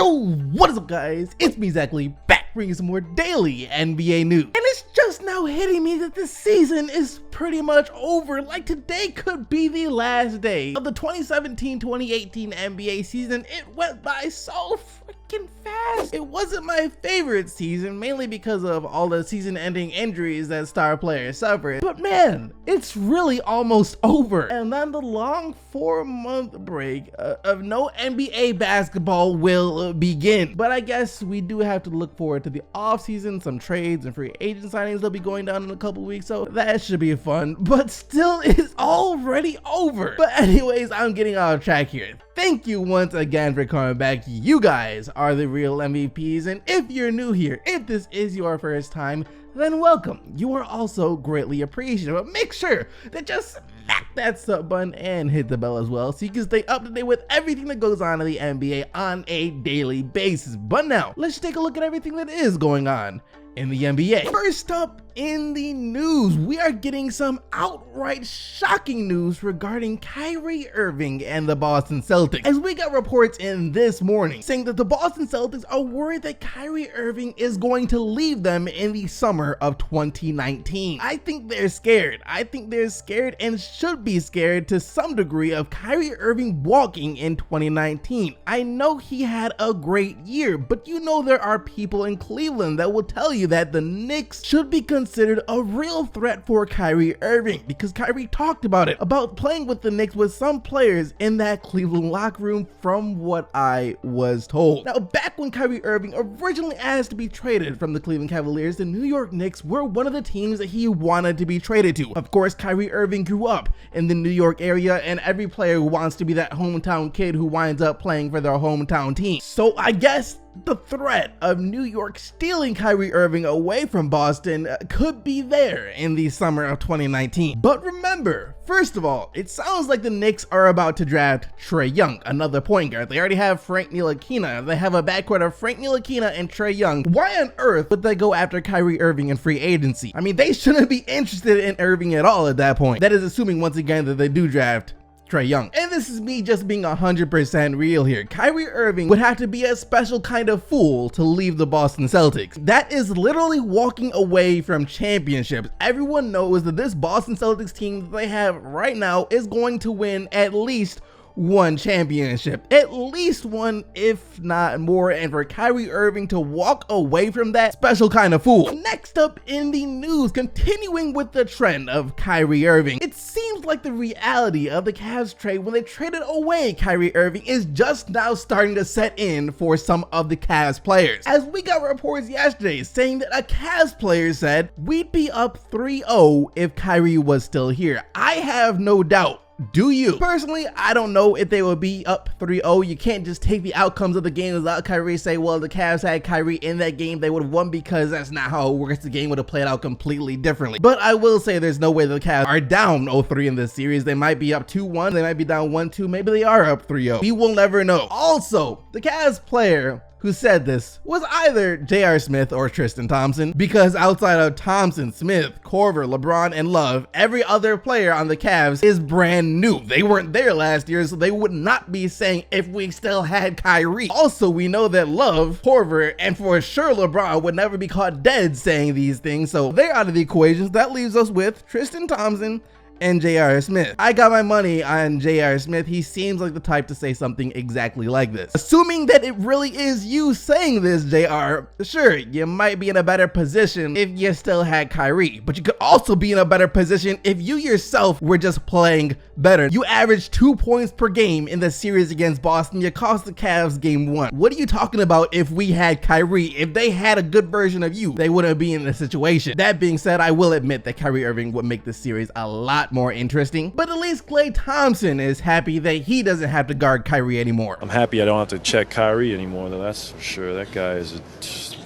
Yo, what is up guys? It's me exactly back bringing some more daily NBA news. And it's just now hitting me that the season is pretty much over. Like today could be the last day of the 2017-2018 NBA season. It went by so freaking fast. It wasn't my favorite season, mainly because of all the season-ending injuries that star players suffered. But man, it's really almost over. And then the long 4-month break of no NBA basketball will begin. But I guess we do have to look forward to the offseason, some trades and free agent signings that'll be going down in a couple weeks, so that should be fun. But still, it's already over. But anyways, I'm getting off track here. Thank you once again for coming back. You guys are the real MVPs, and if you're new here, if this is your first time, then welcome. You are also greatly appreciated, but make sure to just smack that sub button and hit the bell as well so you can stay up to date with everything that goes on in the NBA on a daily basis. But now, let's take a look at everything that is going on in the NBA. First up in the news, we are getting some outright shocking news regarding Kyrie Irving and the Boston Celtics, as we got reports in this morning saying that the Boston Celtics are worried that Kyrie Irving is going to leave them in the summer of 2019. I think they're scared. I think they're scared and should be scared to some degree of Kyrie Irving walking in 2019. I know he had a great year, but you know there are people in Cleveland that will tell you that the Knicks should be considered a real threat for Kyrie Irving, because Kyrie talked about it, about playing with the Knicks with some players in that Cleveland locker room, from what I was told. Now, back when Kyrie Irving originally asked to be traded from the Cleveland Cavaliers, the New York Knicks were one of the teams that he wanted to be traded to. Of course, Kyrie Irving grew up in the New York area, and every player wants to be that hometown kid who winds up playing for their hometown team. So I guess the threat of New York stealing Kyrie Irving away from Boston could be there in the summer of 2019. But remember, first of all, it sounds like the Knicks are about to draft Trae Young, another point guard. They already have Frank Ntilikina. They have a backcourt of Frank Ntilikina and Trae Young. Why on earth would they go after Kyrie Irving in free agency? I mean, they shouldn't be interested in Irving at all at that point. That is assuming once again that they do draft Trae Young. And this is me just being 100% real here. Kyrie Irving would have to be a special kind of fool to leave the Boston Celtics. That is literally walking away from championships. Everyone knows that this Boston Celtics team that they have right now is going to win at least one championship, at least one, if not more, and for Kyrie Irving to walk away from that, special kind of fool. Next up in the news, continuing with the trend of Kyrie Irving, it seems like the reality of the Cavs trade when they traded away Kyrie Irving is just now starting to set in for some of the Cavs players, as we got reports yesterday saying that a Cavs player said we'd be up 3-0 if Kyrie was still here. I have no doubt. Do you? Personally, I don't know if they will be up 3-0. You can't just take the outcomes of the game without Kyrie, say, well, the Cavs had Kyrie in that game, they would have won, because that's not how it works. The game would have played out completely differently. But I will say there's no way the Cavs are down 0-3 in this series. They might be up 2-1. They might be down 1-2. Maybe they are up 3-0. We will never know. Also, the Cavs player who said this was either J.R. Smith or Tristan Thompson, because outside of Thompson, Smith, Korver, LeBron, and Love, every other player on the Cavs is brand new. They weren't there last year, so they would not be saying if we still had Kyrie. Also, we know that Love, Korver, and for sure LeBron would never be caught dead saying these things, so they're out of the equations. That leaves us with Tristan Thompson and J.R. Smith. I got my money on J.R. Smith. He seems like the type to say something exactly like this. Assuming that it really is you saying this, J.R., sure, you might be in a better position if you still had Kyrie, but you could also be in a better position if you yourself were just playing better. You averaged 2 points per game in the series against Boston. You cost the Cavs game 1. What are you talking about if we had Kyrie? If they had a good version of you, they wouldn't be in this situation. That being said, I will admit that Kyrie Irving would make this series a lot more interesting, but at least Klay Thompson is happy that he doesn't have to guard Kyrie anymore. I'm happy I don't have to check Kyrie anymore, though, that's for sure. That guy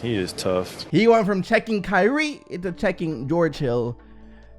he is tough. He went from checking Kyrie into checking George Hill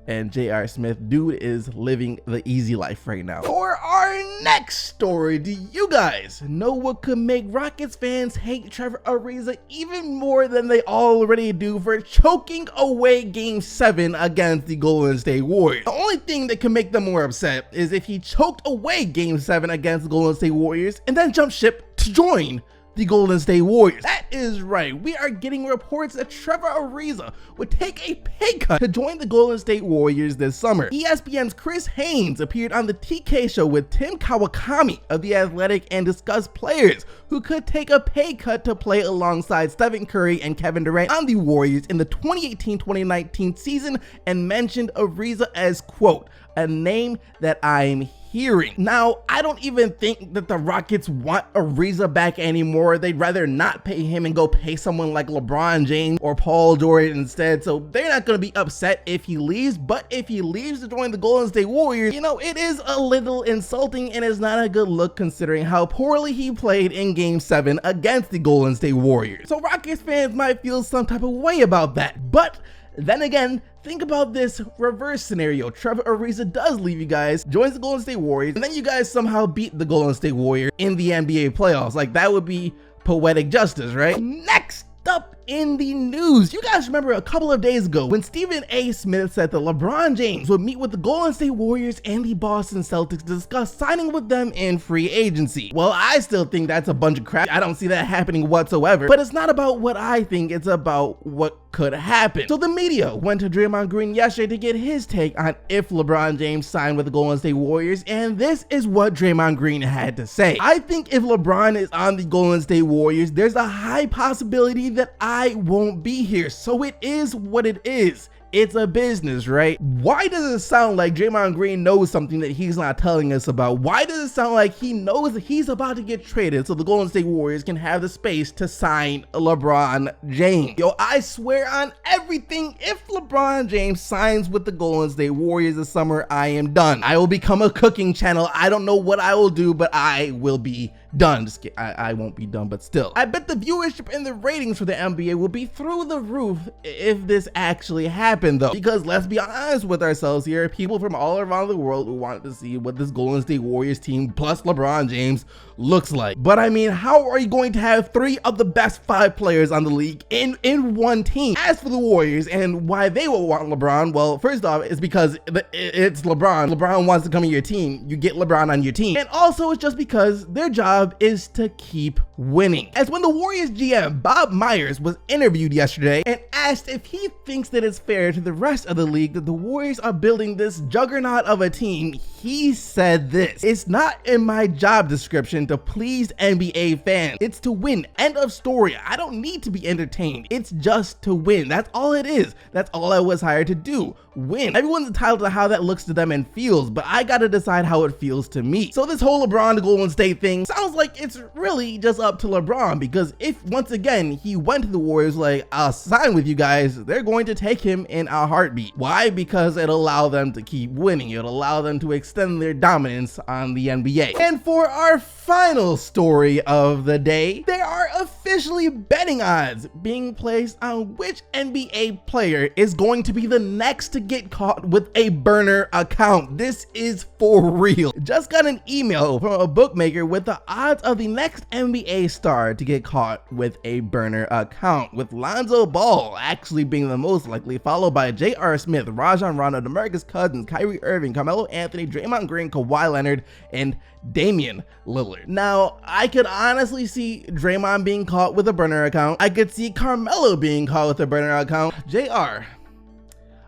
and J.R. Smith. Dude is living the easy life right now. For our next story, do you guys know what could make Rockets fans hate Trevor Ariza even more than they already do for choking away Game 7 against the Golden State Warriors? The only thing that can make them more upset is if he choked away Game 7 against the Golden State Warriors and then jumped ship to join the Golden State Warriors. That is right, we are getting reports that Trevor Ariza would take a pay cut to join the Golden State Warriors this summer. ESPN's Chris Haynes appeared on the TK show with Tim Kawakami of The Athletic and discussed players who could take a pay cut to play alongside Stephen Curry and Kevin Durant on the Warriors in the 2018-2019 season, and mentioned Ariza as, quote, a name that I'm hearing. Now, I don't even think that the Rockets want Ariza back anymore. They'd rather not pay him and go pay someone like LeBron James or Paul George instead, so they're not going to be upset if he leaves. But if he leaves to join the Golden State Warriors, you know, it is a little insulting and is not a good look considering how poorly he played in Game 7 against the Golden State Warriors. So Rockets fans might feel some type of way about that. But then again, think about this reverse scenario. Trevor Ariza does leave you guys, joins the Golden State Warriors, and then you guys somehow beat the Golden State Warriors in the NBA playoffs. Like, that would be poetic justice, right? Next up in the news, you guys remember a couple of days ago when Stephen A. Smith said that LeBron James would meet with the Golden State Warriors and the Boston Celtics to discuss signing with them in free agency. Well, I still think that's a bunch of crap. I don't see that happening whatsoever, but it's not about what I think, it's about what could happen. So the media went to Draymond Green yesterday to get his take on if LeBron James signed with the Golden State Warriors, and this is what Draymond Green had to say. I think if LeBron is on the Golden State Warriors, there's a high possibility that I won't be here. So it is what it is. It's a business, right? Why does it sound like Draymond Green knows something that he's not telling us about? Why does it sound like he knows that he's about to get traded so the Golden State Warriors can have the space to sign LeBron James? Yo, I swear on everything, if LeBron James signs with the Golden State Warriors this summer, I am done. I will become a cooking channel. I don't know what I will do, but I will be done. Just kidding. I won't be done, but still. I bet the viewership and the ratings for the NBA will be through the roof if this actually happened, though. Because let's be honest with ourselves here, people from all around the world who wanted to see what this Golden State Warriors team plus LeBron James looks like. But I mean, how are you going to have 3 of the best 5 players on the league in one team? As for the Warriors and why they will want LeBron, well, first off, it's because it's LeBron. LeBron wants to come in your team. You get LeBron on your team. And also, it's just because their job is to keep winning. As when the Warriors GM Bob Myers was interviewed yesterday and asked if he thinks that it's fair to the rest of the league that the Warriors are building this juggernaut of a team, he said this: "It's not in my job description to please NBA fans. It's to win. End of story. I don't need to be entertained. It's just to win. That's all it is. That's all I was hired to do. Win. Everyone's entitled to how that looks to them and feels, but I gotta decide how it feels to me." So this whole LeBron to Golden State thing sounds like it's really just up to LeBron, because if once again he went to the Warriors like, I'll sign with you guys, they're going to take him in a heartbeat. Why? Because it'll allow them to keep winning. It'll allow them to extend their dominance on the NBA. And for our final story of the day, there are officially betting odds being placed on which NBA player is going to be the next to get caught with a burner account. This is for real. Just got an email from a bookmaker with the odds of the next NBA star to get caught with a burner account, with Lonzo Ball actually being the most likely, followed by J.R. Smith, Rajon Rondo, DeMarcus Cousins, Kyrie Irving, Carmelo Anthony, Draymond Green, Kawhi Leonard, and Damian Lillard. Now, I could honestly see Draymond being caught with a burner account. I could see Carmelo being caught with a burner account. JR,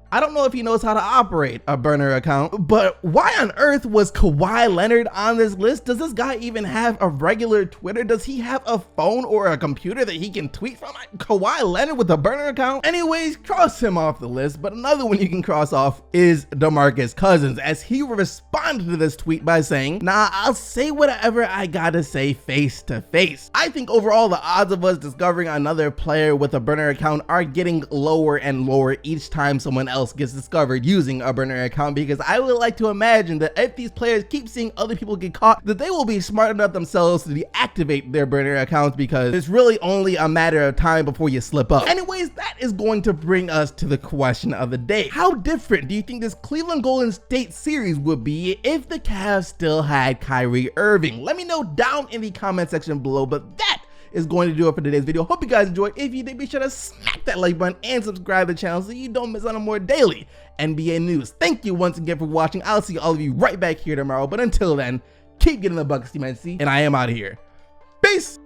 I don't know if he knows how to operate a burner account, but why on earth was Kawhi Leonard on this list? Does this guy even have a regular Twitter? Does he have a phone or a computer that he can tweet from? Kawhi Leonard with a burner account? Anyways, cross him off the list, but another one you can cross off is DeMarcus Cousins, as he responded to this tweet by saying, "Nah, I'll say whatever I gotta say face to face." I think overall the odds of us discovering another player with a burner account are getting lower and lower each time someone else gets discovered using a burner account, because I would like to imagine that if these players keep seeing other people get caught, that they will be smart enough themselves to deactivate their burner accounts, because it's really only a matter of time before you slip up. Anyways, that is going to bring us to the question of the day. How different do you think this Cleveland Golden State series would be if the Cavs still had Kyrie Irving? Let me know down in the comment section below, but that is going to do it for today's video. Hope you guys enjoyed. If you did, be sure to smack that like button and subscribe to the channel so you don't miss out on more daily NBA news. Thank you once again for watching. I'll see all of you right back here tomorrow, but until then, keep getting the buckets, Team NC, and I am out of here. Peace!